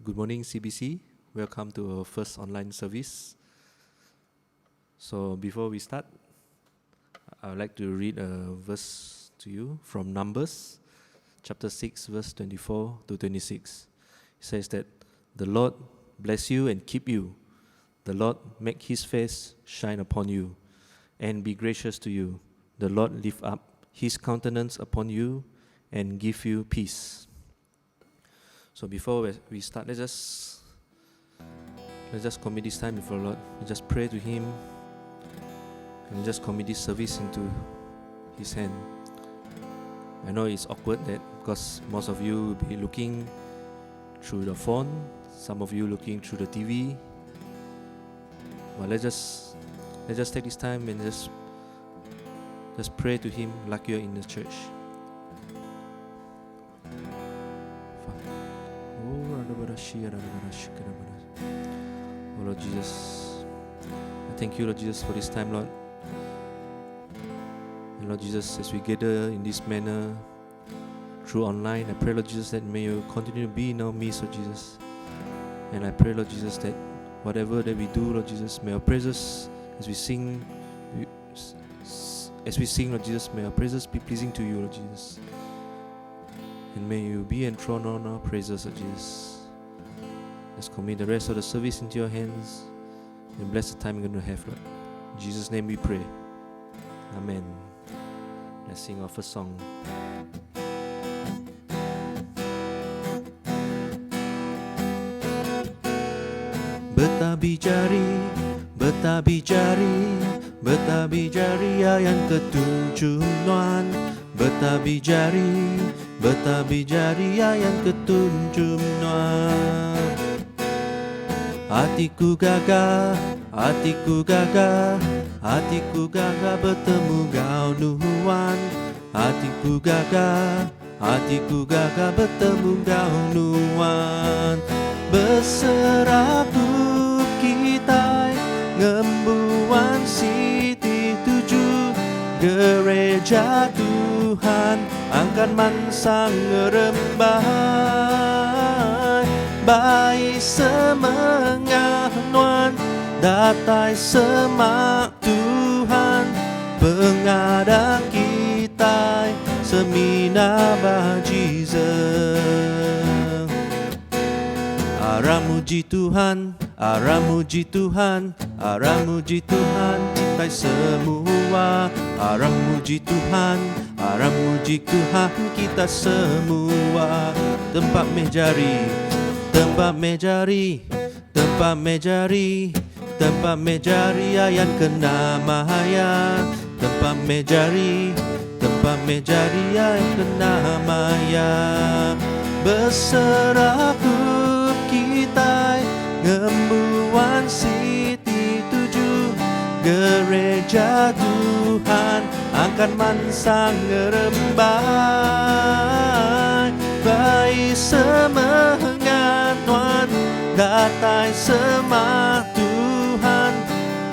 Good morning, CBC. Welcome to our first online service. So before we start, I would like to read a verse to you from Numbers, chapter 6, verse 24 to 26. It says that, "The Lord bless you and keep you. The Lord make his face shine upon you and be gracious to you. The Lord lift up his countenance upon you and give you peace." So before we start, let's just commit this time before the Lord. Let's just pray to Him and just commit this service into His hand. I know it's awkward because most of you will be looking through the phone, some of you looking through the TV. But let's just take this time and just pray to Him like you're in the church. Oh Lord Jesus, I thank you, Lord Jesus, for this time, Lord. And Lord Jesus, as we gather in this manner through online, I pray, Lord Jesus, that may you continue to be in our midst, Lord Jesus. And I pray, Lord Jesus, that whatever that we do, Lord Jesus, may our praises as we sing, Lord Jesus, may our praises be pleasing to you, Lord Jesus. And may you be enthroned on our praises, Lord Jesus. Let's commit the rest of the service into your hands and bless the time we're going to have, Lord. In Jesus' name we pray. Amen. Let's sing our first song. Bertabih jari ayan ketunjuan. Bertabih jari ayan ketunjuan. Hatiku gagah bertemu kau Nuhan. Hatiku gagah bertemu kau Nuhan. Berseraku kita ngembuan Siti 7 gereja Tuhan angkan mansang ngerembah. Bai semengah nuan datai semak Tuhan pengadang kita semina bajize. Aram muji Tuhan kita semua. Aram muji Tuhan kita semua. Tempat mejari ayan kena maya. Tempat mejari ayan kena maya. Berseraku kita ngembuan Siti 7 gereja Tuhan akan mansang ngerembah. Bai semangat Tuhan datai semak Tuhan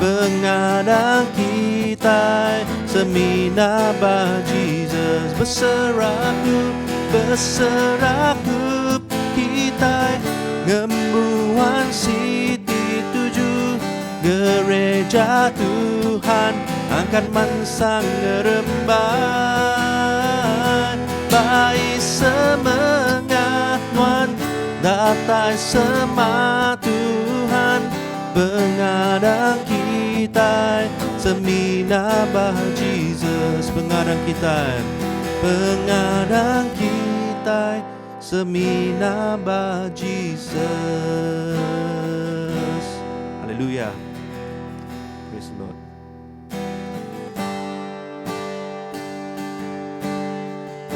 pengadang kita semina bah Jesus. Berseraku kita ngembuan Siti 7 gereja Tuhan akan mansang ngerembah. Bai semangat Tuhan datai semak Tuhan pengadang kita semina bah Jesus. Pengadang kita semina bah Jesus. Hallelujah. Praise the Lord.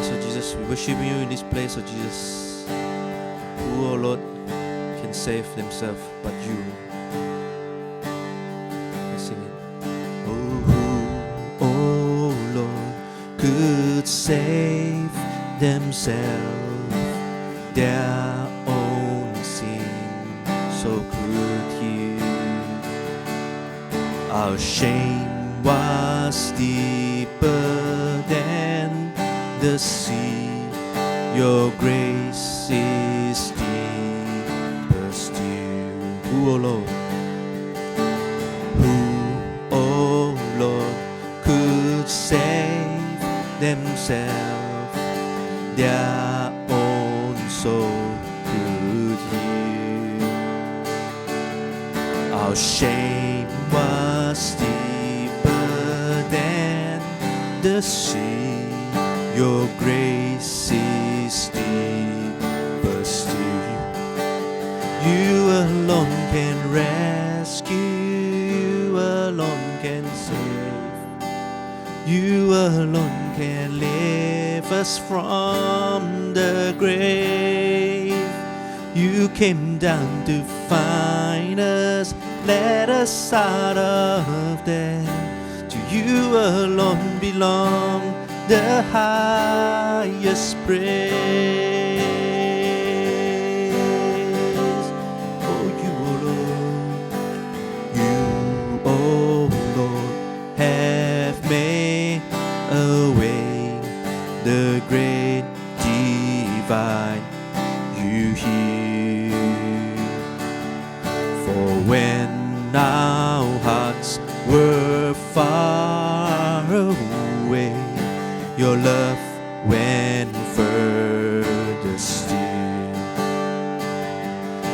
So Jesus, we worship you in this place, oh Jesus. Who, oh Lord, can save themselves but you? Let's sing it. Oh, who, oh Lord, could save themselves their own sin? So could you. Our shame was deeper than the sea. Your grace is deeper Who, O Lord? Who, O Lord, could save themselves? Their own soul could heal. Our shame was deeper than the sea. Your grace is deeper still. You alone can rescue. You alone can save. You alone can lift us from the grave. You came down to find us, let us out of death. To you alone belong the highest praise. Oh, you, O Lord, you, O Lord, have made a way, the great divide you heal. For when our hearts were far away, your love went further still.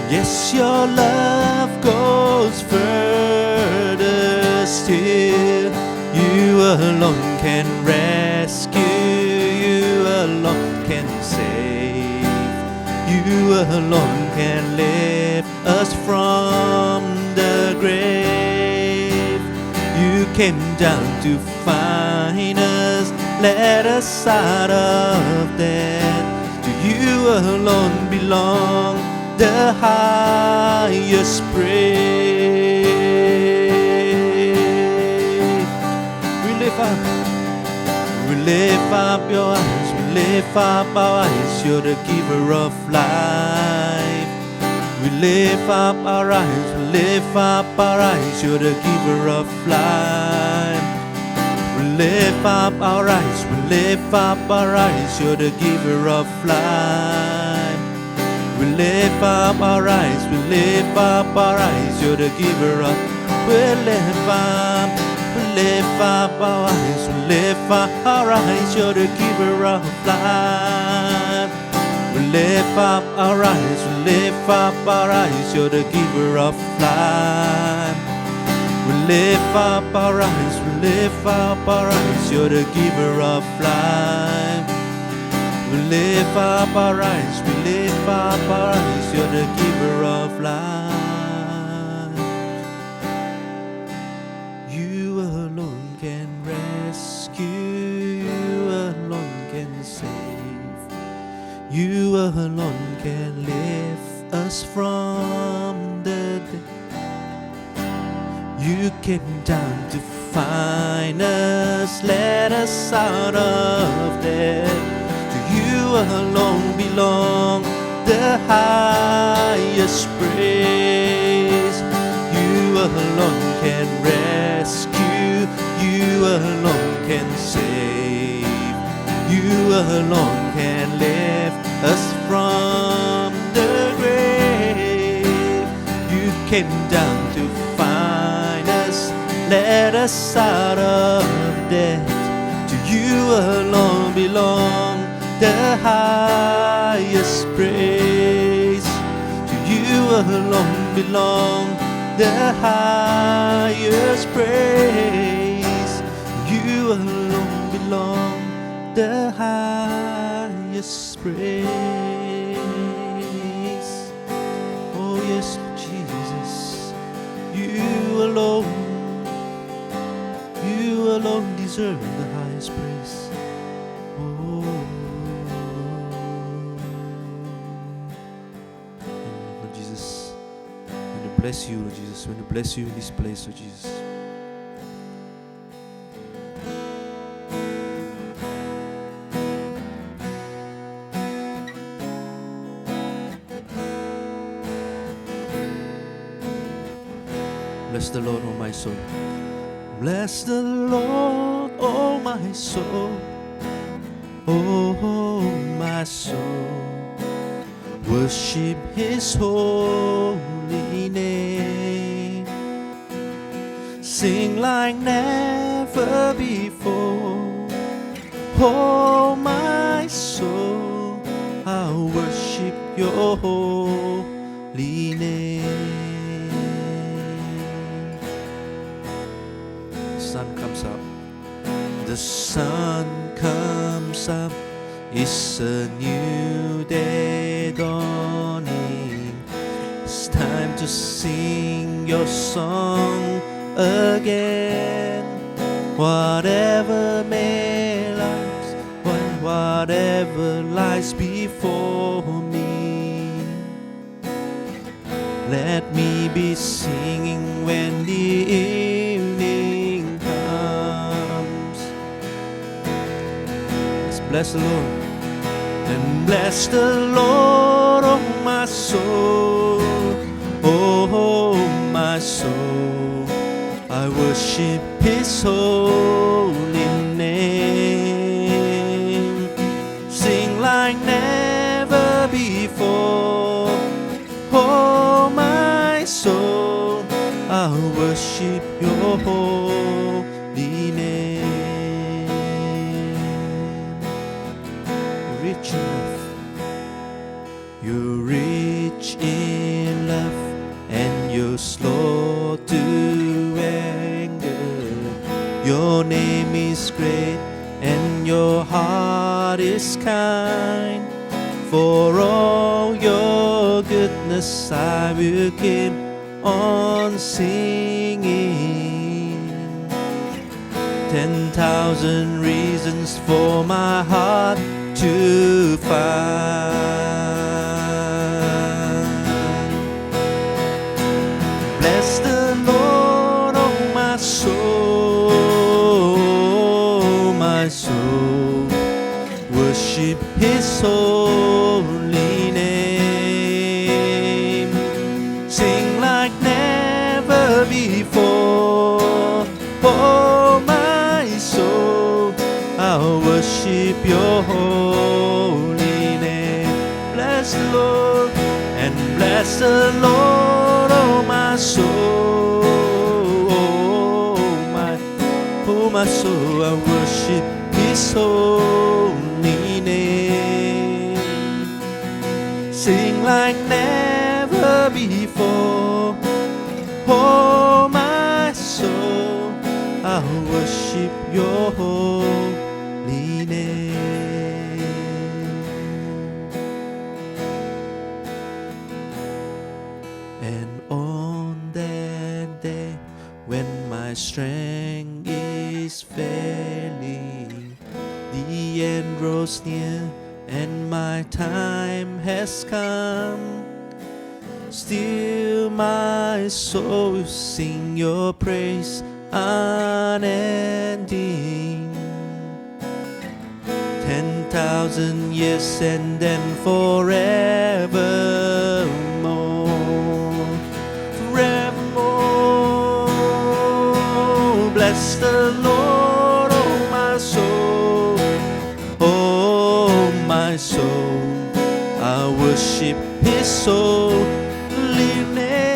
Yes, your love goes further still. You alone can rescue. You alone can save. You alone can lift us from the grave. You came down to find us, let us out of death. To you alone belong the highest praise. We lift up your eyes, we lift up our eyes. You're the giver of life. We lift up our eyes, we lift up our eyes. You're the giver of life. We lift up our eyes, we lift up our eyes. You're the giver of life. We lift up our eyes, we lift up our eyes. You're the giver of. We lift up our eyes, we lift up our eyes. You're the giver of life. We lift up our eyes, we lift up our eyes. You're the giver of life. We lift up our eyes, we lift up our eyes. You're the giver of life. We lift up our eyes, we lift up our eyes. You're the giver of life. You alone can rescue. You alone can save. You alone can lift us from the dead. You came down to find us, let us out of death. To you alone belong the highest praise. You alone can rescue. You alone can save. You alone can lift us from the grave. You came down to find us, let us out of death. To you alone belong the highest praise. To you alone belong the highest praise. You alone belong the highest praise. Oh yes, Jesus, you alone deserve the highest praise. Oh, Lord Jesus, we want to bless you, Lord Jesus. We want to bless you in this place, Lord Jesus. Bless the Lord, oh my soul. Bless the Lord, oh my soul. Oh my soul. worship His holy name. Sing like never before. Oh my soul, I'll worship your holy name. Sun comes up. The sun comes up. It's a new day dawning. It's time to sing your song again. Whatever may lies, whatever lies before me, let me be singing when the evening comes. Let's bless the Lord. And bless the Lord, oh my soul, oh my soul. I worship His holy name. Sing like never before. Oh my soul, I'll worship your holy name. Rich in love, you're rich in love, and you're slow to anger. Your name is great, and your heart is kind. For all your goodness, I will keep on singing. 10,000 reasons for my heart to find. Bless the Lord, oh my soul, my soul. Worship His holy name. Sing like never before. Oh my soul, I'll worship your holy name. Bless the Lord, and bless the Lord, oh my soul. Oh my soul, I worship His holy name. Sing like never before. Oh my soul, I'll worship your holy name. And on that day when my strength is failing, the end draws near and my time has come, still my soul will sing your praise unending. 10,000 years and then forevermore, forevermore. Bless the Lord, oh my soul, oh my soul. I worship His holy name.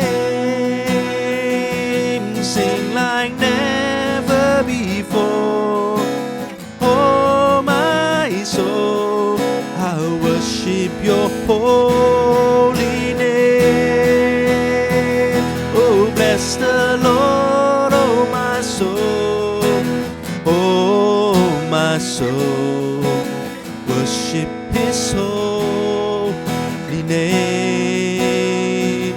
Sing like never before. Oh my soul, I worship your holy name. Oh bless the Lord, oh my soul, oh my soul. Worship His holy name.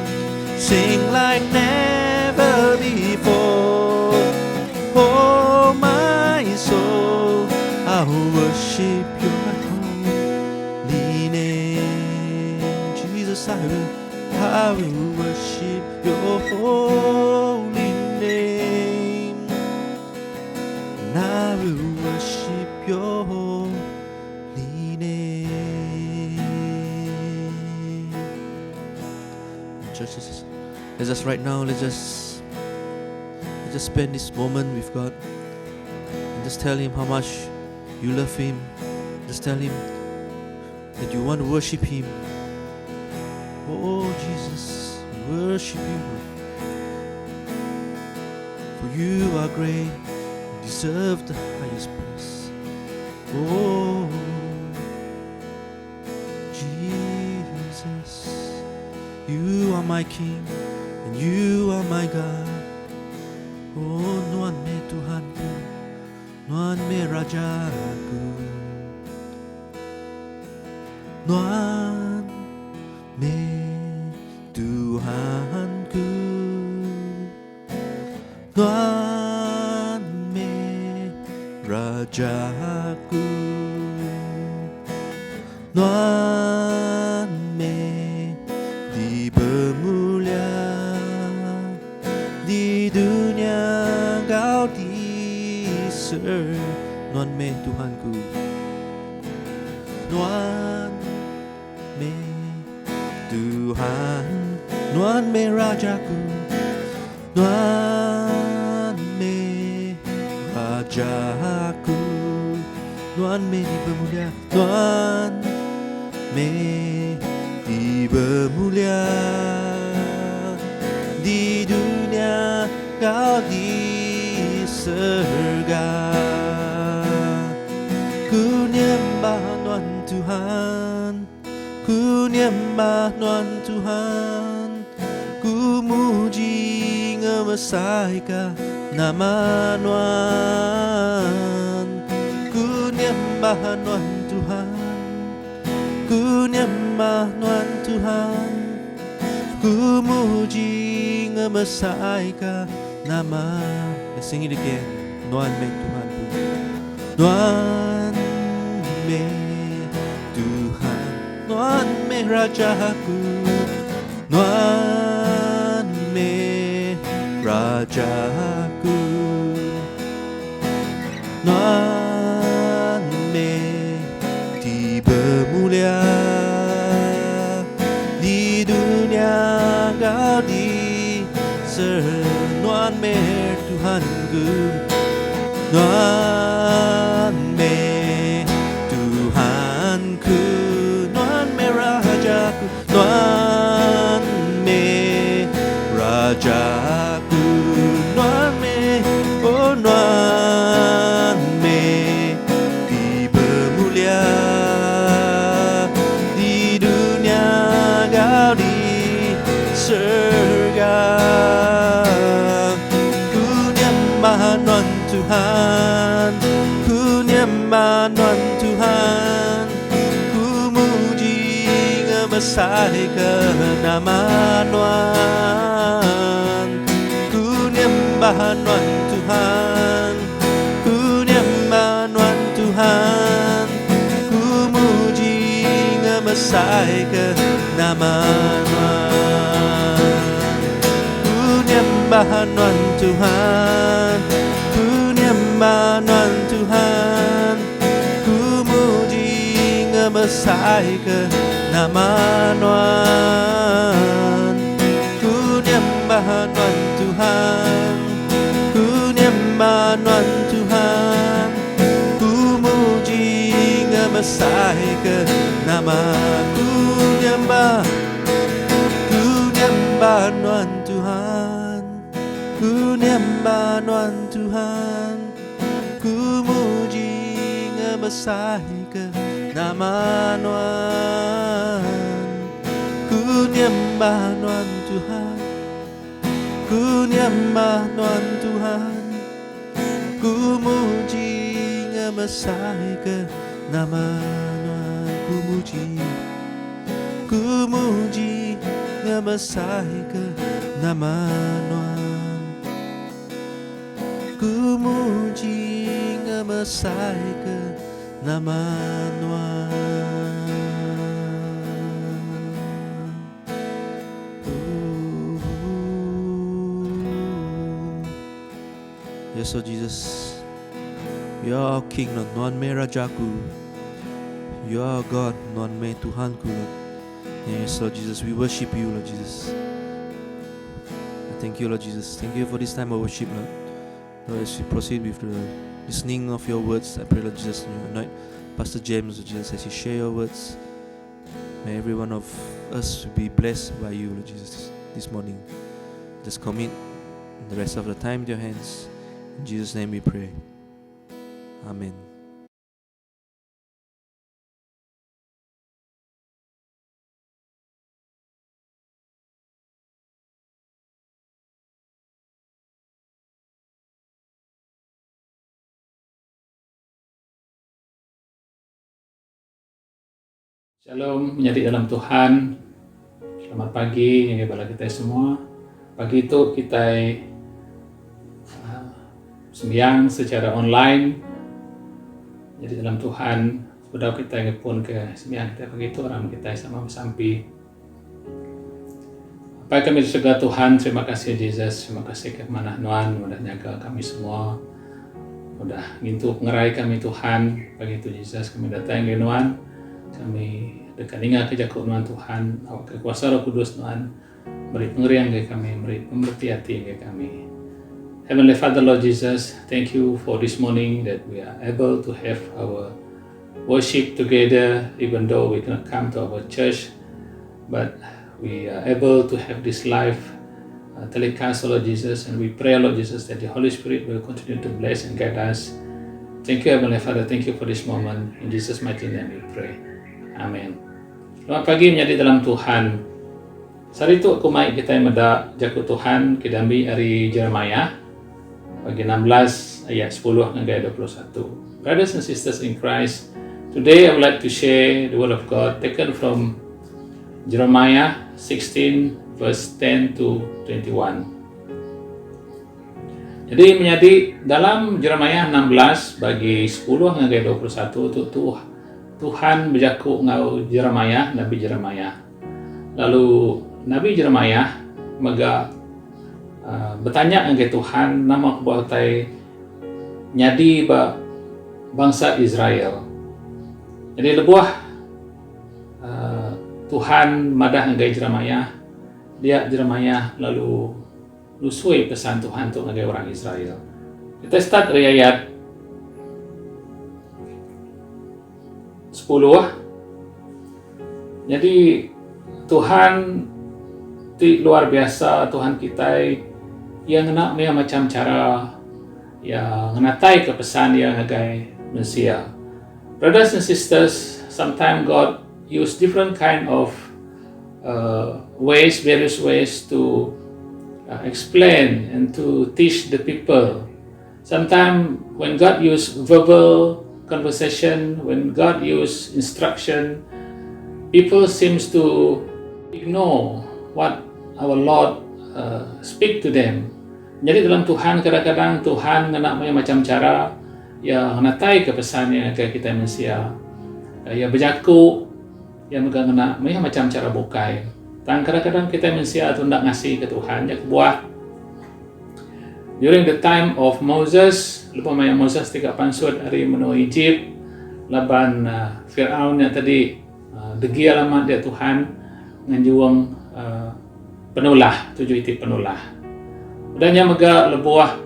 Sing like never before. Oh my soul, I will worship your holy name. Jesus, I will worship your holy name. And I will worship your holy name. Churches, let's just right now, let's just spend this moment with God. And just tell Him how much you love Him. Just tell Him that you want to worship Him. Oh Jesus, we worship you, Lord. For you are great, you deserve the highest praise. Oh Jesus, you are my King and you are my God. Oh Nuan me Tuhanku, Nuan me Rajaku, Nuan me Tuhanku, Nuan me Rajaku, Nuan me dipermulia di dunia Kau Nuan me Tuhanku, Nuan me Tuhan, Nuan me Rajaku, Nuan me Rajaku, Nuan me dipermulia, Nuan me dipermulia di dunia Kau di surga. Ku nyembah Tuhan Tuhan, ku nyembah Tuhan Tuhan, ku muji ngemesaikan nama Tuhan. Ku nyembah Tuhan Tuhan, ku nyembah Tuhan Tuhan, ku muji ngemesaikan nama. Let's sing it again. Nuan me Tuhanku, Nuan me Tuhan, Nuan me Rajaku, Nuan me Rajaku, Nuan me dipermulia di dunia Kau di Nuan me Tuhanku, Nuan me Tuhanku, Nuan me Rajaku, Nuan me Rajaku, Nuan me, oh Nuan me dipermulia di dunia Kau di surga. Ku nyembah Tuhan Tuhan, ku nyembah Tuhan Tuhan, ku muji ngemesaikan nama Tuhan. Ku nyembah Tuhan Tuhan, ku nyembah Tuhan Tuhan, ku muji ngemesaikan nama Tuhan. Ku nyembah Tuhan Tuhan, ku nyembah Tuhan Tuhan, ku muji ngemesaikan nama Tuhan. Ku nyembah Tuhan Tuhan, ku nyembah Tuhan Tuhan, ku muji ngemesaikan nama. Ku nyembah Tuhan Tuhan, ku nyembah Tuhan Tuhan, ku muji ngemesaikan nama Tuhan. Ku nyembah Tuhan Tuhan, ku nyembah Tuhan Tuhan, ku muji ngemesaikan nama Tuhan. Ku muji ngemesaikan nama Tuhan. Ku muji ngemesaikan nama Tuhan. Yes, Lord Jesus, You are our King, Lord. Nuan me Rajaku, You are our God. Nuan me Tuhanku, Lord. Yes, Lord Jesus, we worship You, Lord Jesus. Thank You, Lord Jesus. Thank You for this time of worship, Lord. Lord, as we proceed with the listening of Your words, I pray, Lord Jesus, You anoint Pastor James, Lord Jesus, as he share Your words. May every one of us be blessed by you, Lord Jesus, this morning. Just commit the rest of the time to your hands. In Jesus' name we pray. Amen. Shalom, menjadi dalam Tuhan. Selamat pagi bagi kita semua. Pagi itu kita sembahyang secara online. Jadi dalam Tuhan, sudah kita pun ke sembahyang kita pagi itu orang kita sama sampai. Baik kami segala Tuhan, terima kasih Yesus, terima kasih kemana Tuhan udah jaga kami semua. Udah ngintu pengerai kami Tuhan. Pagi itu Yesus kami datang ke Tuhan. Kami dekat ingat kerja Tuhan Tuhan, awak kekuasa Roh Kudus Tuhan, beri pengerian ke kami, beri pemerti hati ke kami. Heavenly Father Lord Jesus, thank you for this morning that we are able to have our worship together, even though we cannot come to our church, but we are able to have this live telecast, Lord Jesus, and we pray, Lord Jesus, that the Holy Spirit will continue to bless and guide us. Thank you, Heavenly Father. Thank you for this moment. In Jesus' mighty name we pray. Amin. Selamat pagi menjadi dalam Tuhan. Hari itu aku mai kita meda jaku Tuhan kidambi hari Jeremia bagi 16 ayat 10 hingga 21. Brothers and sisters in Christ, today I would like to share the word of God taken from Jeremiah 16 verse 10 to 21. Jadi menjadi dalam Jeremia 16 bagi 10 hingga 21 itu Tuhan berjaku ngau Jeremia, Nabi Jeremia. Lalu Nabi Jeremia mega bertanya ke Tuhan nama kebuatai nyadi bangsa Israel. Jadi lebuah Tuhan madah ngai Jeremia, dia Jeremia lalu lusui pesan Tuhan untuk ngai orang Israel. Kita start dari ayat 10. Jadi Tuhan itu luar biasa, Tuhan kita yang nak macam cara yang natai ke pesan yang agai Mesia. Brothers and sisters, sometimes God use different kind of various ways to explain and to teach the people. Sometimes when God use verbal conversation, when God use instruction, people seems to ignore what our Lord speak to them. Jadi dalam Tuhan kadang-kadang Tuhan nak macam cara yang natai ke pesan yang kita Mesia, yang berjaku yang nak macam cara bukai. Dan kadang-kadang kita Mesia tu nak ngasih ke Tuhan yang buat. During the time of Moses, lupa maya Moses tiga pansut hari menuju Egypt, laban Fir'aun yang tadi degi alamat dia Tuhan nganjuang penulah, 7 itik penulah. Dan yang mega lebuah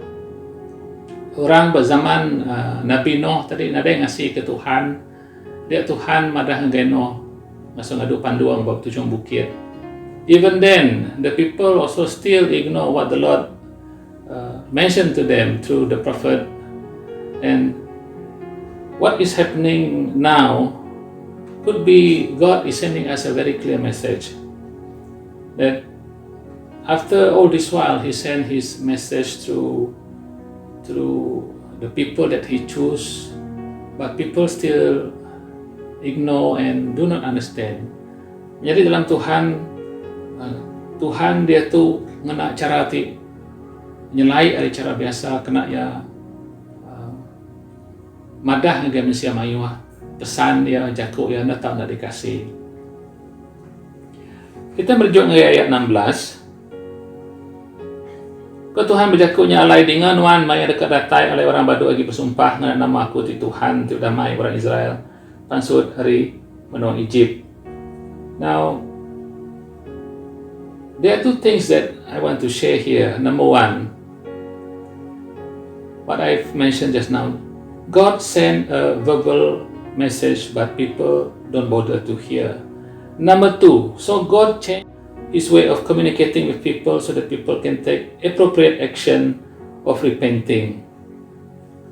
orang berzaman Nabi Nuh tadi nada ngasih ke Tuhan, dia Tuhan madah ngai Nuh masuk ngadu panduang bab 7 bukit. Even then, the people also still ignore what the Lord mentioned to them through the prophet. And what is happening now could be God is sending us a very clear message that after all this while He sent His message through the people that He chose, but people still ignore and do not understand. Jadi dalam Tuhan dia tu ngena cara ti nyelai dari cara biasa kena ya madah ngai Mesia mayu pesan dia jaku ya datang dah dikasih. Kita merujuk ngai ayat 16. Ke Tuhan berjakunya alai dengan wan maya dekat datai oleh orang badu lagi bersumpah dengan nama aku ti Tuhan ti damai orang Israel pansut hari menang Egypt. Now there are two things that I want to share here. Number one, what I've mentioned just now, God sent a verbal message, but people don't bother to hear. Number two, so God changed His way of communicating with people so that people can take appropriate action of repenting.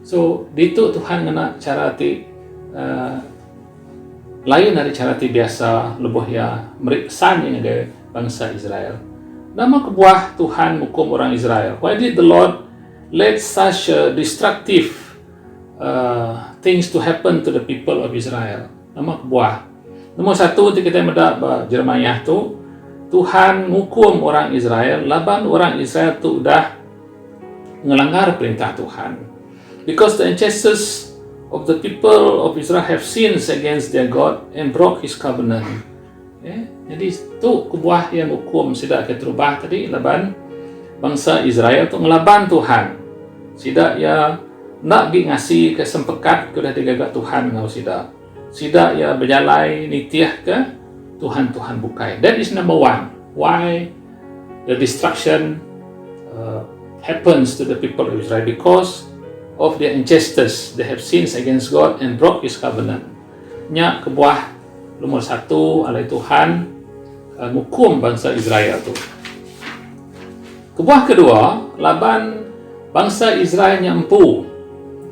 So, dito Tuhan ngena cara ti lain dari cara ti biasa lebuh ya meriksan yang ada bangsa Israel. Nama kebuah Tuhan hukum orang Israel. Why did the Lord let such destructive things to happen to the people of Israel? Nama kebuah. Nomor satu kita mendak Jeremiah tu Tuhan hukum orang Israel, laban orang Israel tu dah ngelanggar perintah Tuhan. Because the ancestors of the people of Israel have sinned against their God and broke His covenant. Jadi itu kebuah yang hukum sidak keterubah tadi laban bangsa Israel tu ngelaban Tuhan. Sidak ya nak gi ngasih kesempekat ke dah digagak Tuhan ngau sidak. Sidak ya berjalai nitiah ke Tuhan bukai. That is number one. Why the destruction happens to the people of Israel? Because of their ancestors. They have sinned against God and broke His covenant. Nya kebuah nomor satu alai Tuhan hukum bangsa Israel tu. Kebuah kedua, laban bangsa Israel nya empu.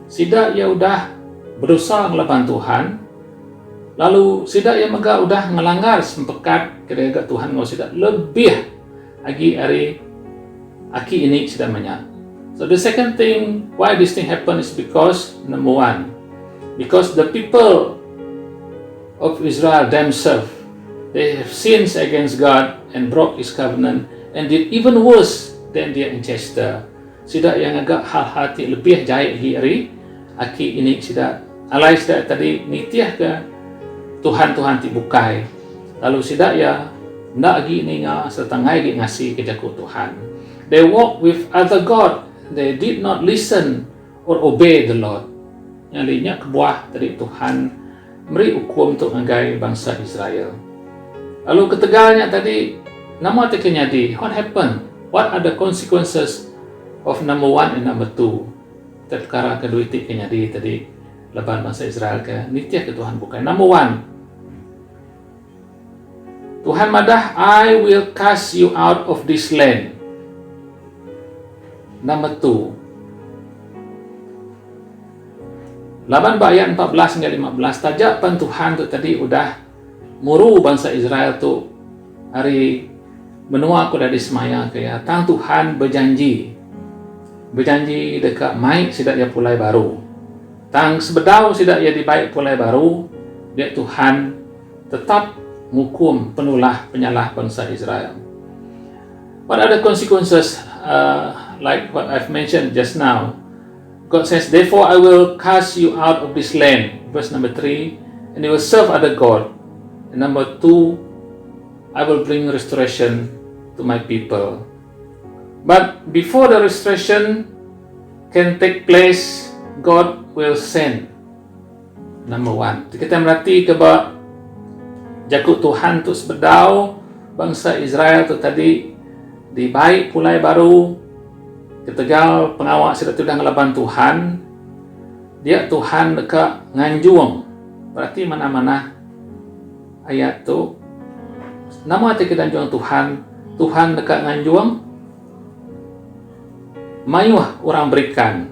Sidak ia udah berdosa ngelaban Tuhan. Lalu sidak ia mega udah ngelanggar sempekat kedega Tuhan ngau sidak lebih lagi hari aki ini sidak banyak. So the second thing why this thing happen is because number one, because the people of Israel themselves, they have sinned against God and broke His covenant and did even worse than their ancestor. Sidak yang agak hal-hati lebih jahit lagi hari aki ini sidak alai sidak tadi nitiah ke Tuhan ti bukai. Lalu sidak ya ndak lagi ini setengah lagi ngasih ke jaku Tuhan. They walk with other God. They did not listen or obey the Lord. Nyalinya kebuah dari Tuhan beri hukum untuk ngagai bangsa Israel. Lalu ketegalnya tadi nama tekennya di what happened? What are the consequences of number one and number two? Terkara kedua tekennya di tadi leban bangsa Israel ke nitiah ke Tuhan bukan. Number one, Tuhan madah, I will cast you out of this land. Number two, laban ayat 14 hingga 15 tajapan Tuhan tu tadi udah muru bangsa Israel tu hari menua aku dari semaya kaya tang Tuhan berjanji dekat mai sidak ia pulai baru. Tang sebedau sidak ia dibaik pulai baru, dia Tuhan tetap hukum penulah penyalah bangsa Israel. What are the consequences? Like what I've mentioned just now. God says, therefore I will cast you out of this land. Verse number 3, and you will serve other God. And number 2, I will bring restoration to my people. But before the restoration can take place, God will send. Number 1. Kita merhati keba jakut Tuhan tu sebedau bangsa Israel tu tadi dibaik pulai baru ketegal pengawak sudah tu dah ngelaban Tuhan dia Tuhan dekat nganjuang berarti mana-mana ayat tu nama hati kita nganjuang Tuhan dekat nganjuang mayuh orang berikan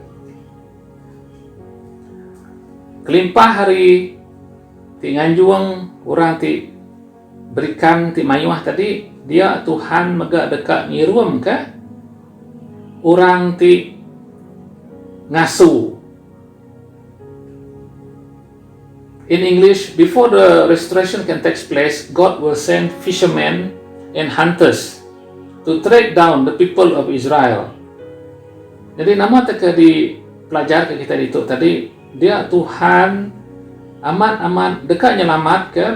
kelimpah hari ti nganjuang orang ti berikan ti mayuah tadi dia Tuhan mega dekat ngiruam ke orang ti ngasu. In English, before the restoration can take place, God will send fishermen and hunters to track down the people of Israel. Jadi nama teka di pelajar ke kita itu tadi dia Tuhan amat dekat nyelamat ke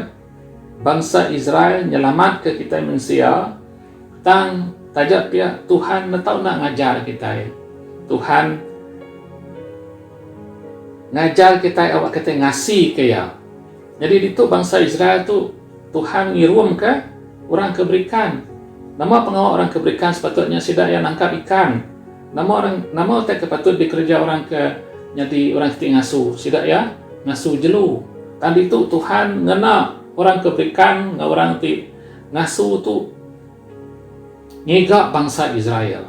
bangsa Israel, nyelamat ke kita manusia tang tajak pia Tuhan tahu nak ngajar kita Tuhan ngajar kita awak kita ngasih ke ya. Jadi itu bangsa Israel tu Tuhan ngirum ke orang keberikan. Nama pengawal orang keberikan sepatutnya sidak yang nangkap ikan. Nama tak patut dikerja orang ke jadi orang kita ngasuh sidak ya ngasuh jelu. Tadi itu Tuhan ngena orang keberikan ngau orang ti ngasu tu ngegak bangsa Israel.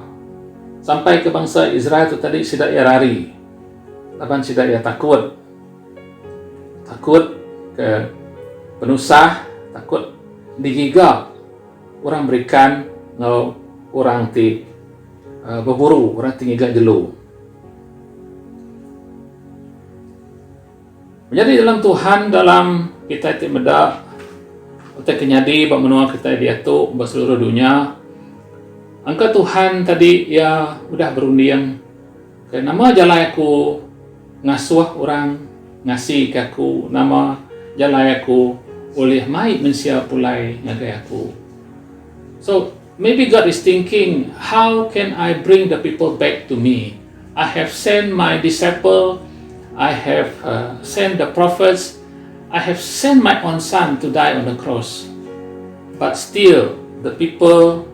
Sampai ke bangsa Israel tu tadi sidak ia rari. Laban sidak ia takut ke penusah, takut digigak orang berikan ngau orang ti berburu, orang ti ngegak jelu. Menjadi dalam Tuhan, dalam kita ti medak kita kenyadi bak menua kita diatuk bak seluruh dunia. Angka Tuhan tadi ya udah berunding ke nama jalai aku ngasuh orang ngasih ke aku, nama jalai aku oleh mai mensia pulai ngagai aku. So maybe God is thinking, how can I bring the people back to me? I have sent my disciple, I have sent the prophets, I have sent my own son to die on the cross, but still the people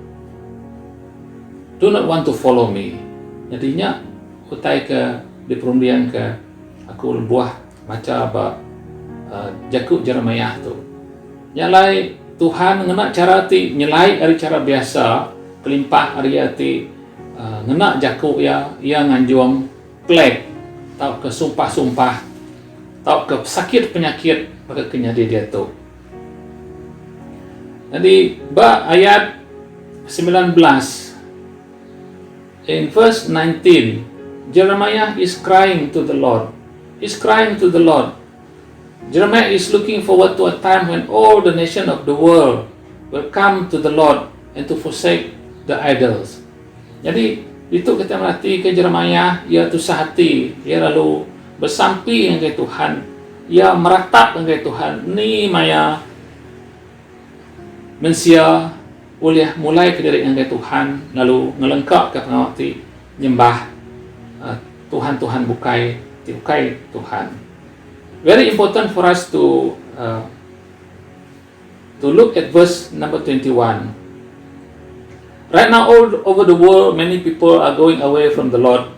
do not want to follow me. Jadinya utai ke diperundian ke aku buah macam jakuk Jeremiah tu. Nyalai Tuhan ngena cara ti nyelai dari cara biasa kelimpah hari ti ngena jakuk ya ia nganjuang plek tau ke sumpah-sumpah tau ke sakit penyakit pada kenyadi dia tu. Jadi ayat 19 in verse 19, Jeremiah is crying to the Lord. He's crying to the Lord. Jeremiah is looking forward to a time when all the nation of the world will come to the Lord and to forsake the idols. Jadi itu kita merhati ke Jeremiah, ia tusah hati, ia lalu bersampi dengan Tuhan, ia meratap dengan Tuhan. Ni maya mensia oleh mulai ke diri dengan Tuhan, lalu ngelengkap ke pengawati nyembah Tuhan bukai Tuhan. Very important for us to look at verse number 21. Right now, all over the world, many people are going away from the Lord.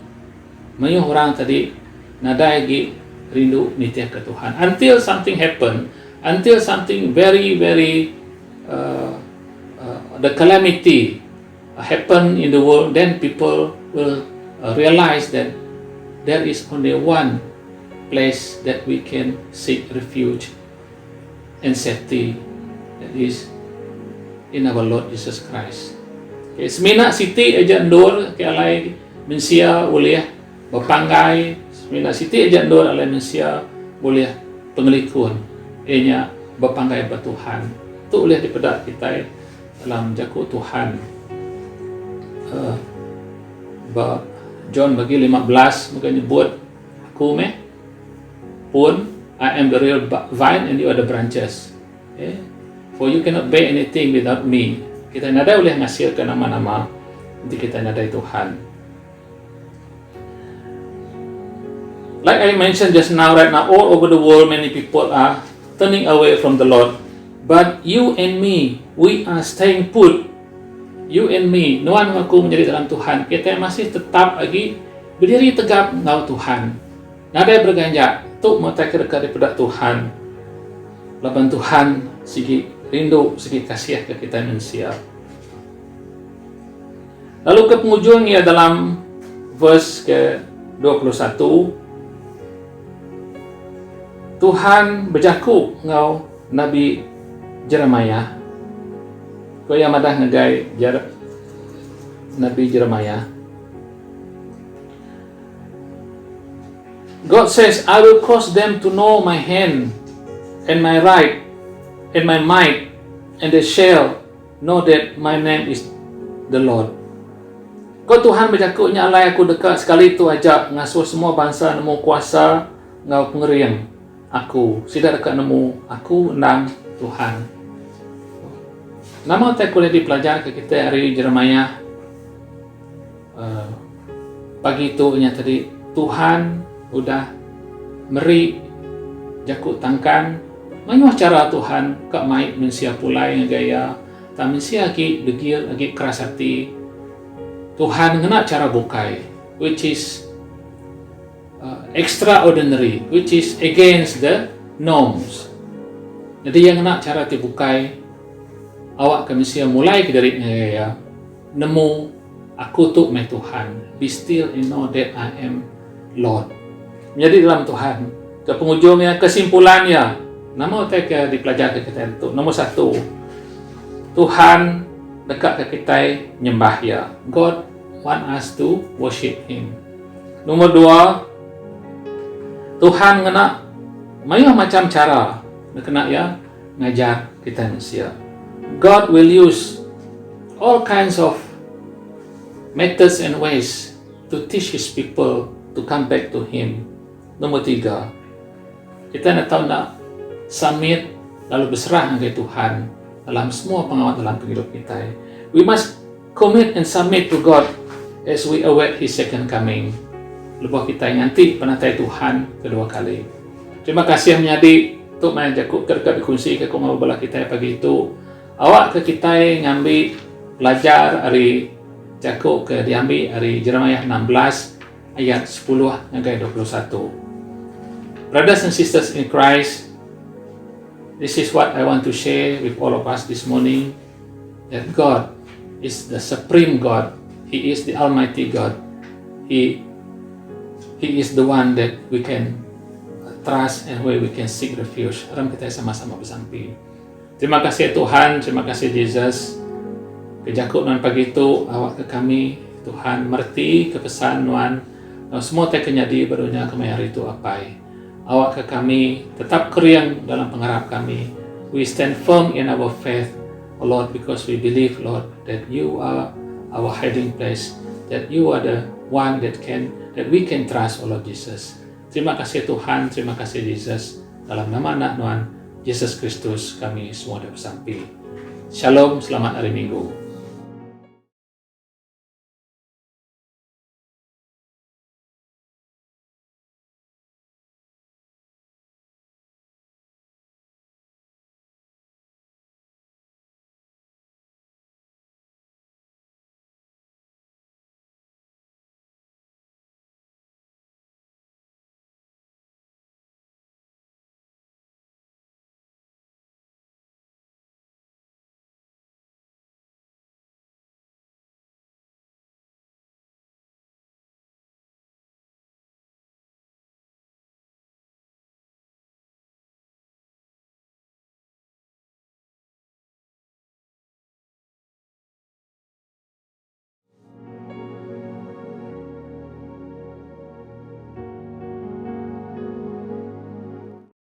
Mayong orang tadi nadai gi rindu nitia ke Tuhan. Until something happen, until something very the calamity happen in the world, then people will realize that there is only one place that we can seek refuge and safety, that is in our Lord Jesus Christ. Okay, semina siti aja ndor ke alai mensia boleh berpanggai, semina siti aja ndor alai mensia boleh pengelikun, enya berpanggai bertuhan. Tu boleh dipedak kita dalam jakuk Tuhan. John bagi 15 maka nyebut aku pun I am the real vine and you are the branches. Okay? For you cannot bear anything without me. Kita nadai boleh ngasilkan nama-nama nanti kita nadai Tuhan. Like I mentioned just now, right now all over the world many people are turning away from the Lord. But you and me, we are staying put. You and me, nuan aku menjadi dalam Tuhan. Kita masih tetap lagi berdiri tegap ngau Tuhan. Nadai berganjak tu mata dekat daripada Tuhan. Laban Tuhan segi rindu, segi kasih ke kita manusia. Lalu ke penghujung ya dalam verse ke 21, Tuhan berjaku ngau Nabi Jeremiah. Kau yang madah ngagai Nabi Jeremiah. God says, I will cause them to know my hand and my right and my might, and they shall know that my name is the Lord. Kau Tuhan berjakuknya alai aku dekat sekali tu ajak ngasuh semua bangsa nemu kuasa ngau pengeriang aku. Sidak dekat nemu aku nang Tuhan. Nama tak boleh dipelajar ke kita hari Jeremiah pagi tu nya tadi Tuhan udah meri jakuk tangkan mayuh cara Tuhan kak mai mensia pulai ngaya tak mensia lagi degil lagi keras hati. Tuhan ngena cara bukai which is extraordinary, which is against the norms. Jadi yang nak cara tibukai awak ke Malaysia mulai ke dari ya nemu aku tu mai Tuhan. Be still and know that I am Lord. Menjadi dalam Tuhan. Ke penghujungnya, kesimpulannya, nama kita dipelajari kita itu. Nomor satu, Tuhan dekat ke kita nyembah ya. God want us to worship Him. Nomor dua, Tuhan kena macam cara kena ya ngajar kita manusia. God will use all kinds of methods and ways to teach His people to come back to Him. Nomor tiga, kita nak tahu nak submit lalu berserah kepada Tuhan dalam semua pengawal dalam kehidupan kita. We must commit and submit to God as we await His second coming. Lepas kita nanti penatai Tuhan kedua kali. Terima kasih menjadi untuk menjaku kerja berkongsi ke kumau belah kita pagi itu. Awak ke kita ngambil belajar hari jaku ke diambil hari Jeremiah 16 ayat 10 hingga 21. Brothers and sisters in Christ, this is what I want to share with all of us this morning, that God is the supreme God. He is the Almighty God. He is the one that we can trust and where we can seek refuge. Aram kita sama-sama bersampi. Terima kasih Tuhan, terima kasih Jesus. Kejakut nan pagi itu awak ke kami, Tuhan merti kepesan Tuhan. Semua tak kenyadi barunya kami hari itu apai. Awak ke kami tetap keriang dalam pengharap kami. We stand firm in our faith, oh Lord, because we believe, Lord, that you are our hiding place, that you are the one that we can trust, oh Lord Jesus. Terima kasih Tuhan, terima kasih Jesus. Dalam nama anak Tuhan Yesus Kristus kami semua dah bersampai. Shalom, selamat hari Minggu.